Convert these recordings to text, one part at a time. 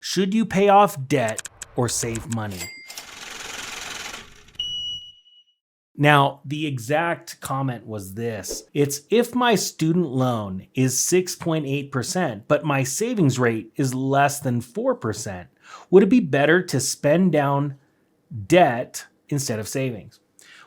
Should you pay off debt or save money? Now, the exact comment was this. It's if my student loan is 6.8%, but my savings rate is less than 4%, would it be better to spend down debt instead of savings?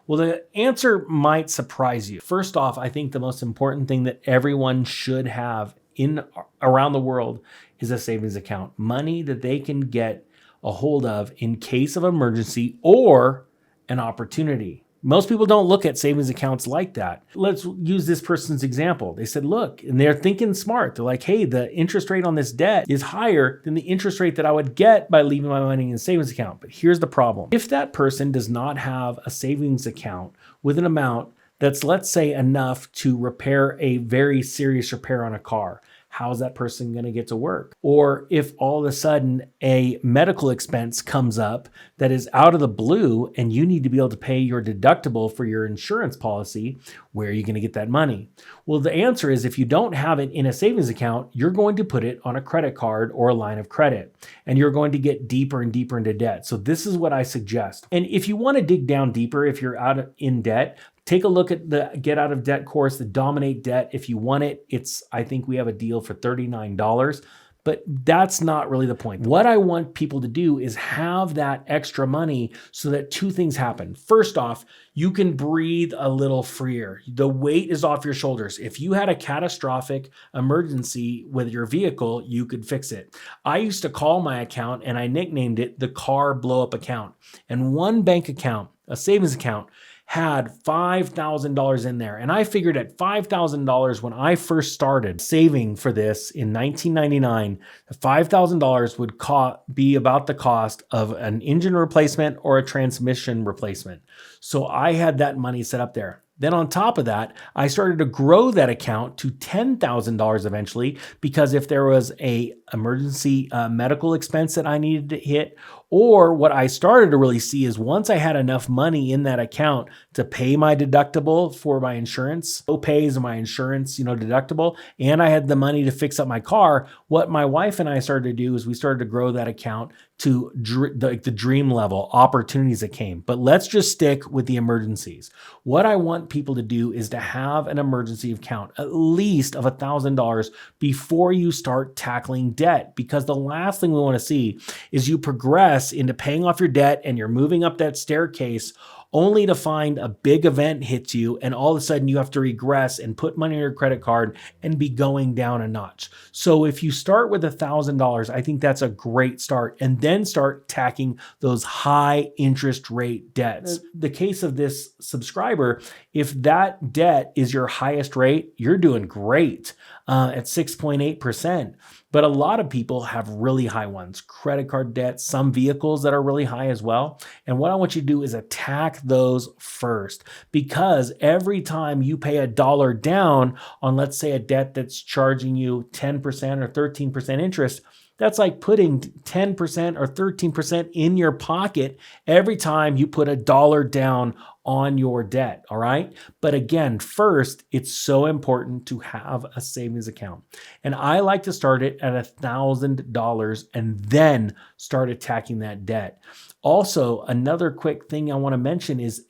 Well, the answer might surprise you. First off, I think the most important thing that everyone should have in around the world is a savings account, money that they can get a hold of in case of emergency or an opportunity. Most people don't look at savings accounts like that. Let's use this person's example. They said, look, and they're thinking smart. They're like, hey, the interest rate on this debt is higher than the interest rate that I would get by leaving my money in a savings account. But here's the problem. If that person does not have a savings account with an amount that's, let's say, enough to repair a very serious repair on a car, how's that person going to get to work? Or if all of a sudden a medical expense comes up that is out of the blue and you need to be able to pay your deductible for your insurance policy, where are you going to get that money? Well, the answer is if you don't have it in a savings account, you're going to put it on a credit card or a line of credit, and you're going to get deeper and deeper into debt. So this is what I suggest. And if you want to dig down deeper, if you're in debt, take a look at the Get Out of Debt course, the Dominate Debt. If you want it, I think we have a deal for $39, but that's not really the point. What I want people to do is have that extra money so that two things happen. First off, you can breathe a little freer. The weight is off your shoulders. If you had a catastrophic emergency with your vehicle, you could fix it. I used to call my account and I nicknamed it the car blow up account. And one bank account, a savings account, had $5,000 in there. And I figured at $5,000 when I first started saving for this in 1999, the $5,000 would be about the cost of an engine replacement or a transmission replacement. So I had that money set up there. Then on top of that, I started to grow that account to $10,000 eventually, because if there was a emergency medical expense that I needed to hit, or what I started to really see is once I had enough money in that account to pay my deductible for my insurance, co-pays my insurance, deductible, and I had the money to fix up my car, what my wife and I started to do is we started to grow that account to the dream level, opportunities that came. But let's just stick with the emergencies. What I want people to do is to have an emergency account, at least of $1,000 before you start tackling debt, because the last thing we want to see is you progress into paying off your debt and you're moving up that staircase only to find a big event hits you and all of a sudden you have to regress and put money on your credit card and be going down a notch. So if you start with $1,000, I think that's a great start, and then start tacking those high interest rate debts. The case of this subscriber, if that debt is your highest rate, you're doing great at 6.8%. But a lot of people have really high ones, credit card debt, some vehicles that are really high as well. And what I want you to do is attack those first, because every time you pay $1 down on, let's say, a debt that's charging you 10% or 13% interest, that's like putting 10% or 13% in your pocket every time you put $1 down on your debt, all right? But again, first, it's so important to have a savings account. And I like to start it at $1,000 and then start attacking that debt. Also, another quick thing I want to mention is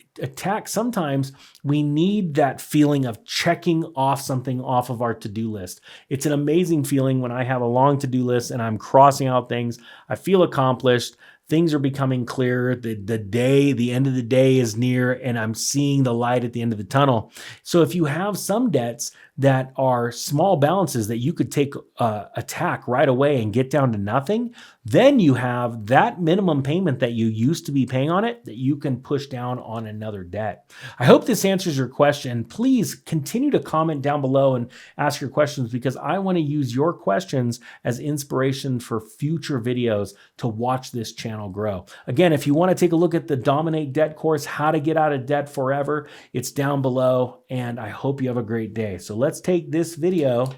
sometimes we need that feeling of checking off something off of our to-do list. It's an amazing feeling when I have a long to-do list and I'm crossing out things. I feel accomplished. Things are becoming clearer. The end of the day is near, and I'm seeing the light at the end of the tunnel. So if you have some debts that are small balances that you could attack right away and get down to nothing, then you have that minimum payment that you used to be paying on it that you can push down on another debt. I hope this answers your question. Please continue to comment down below and ask your questions, because I want to use your questions as inspiration for future videos to watch this channel grow. Again, if you want to take a look at the Dominate Debt course, how to get out of debt forever, it's down below, and I hope you have a great day. So let's take this video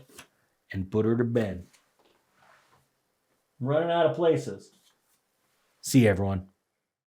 and put her to bed. Running out of places. See you, everyone.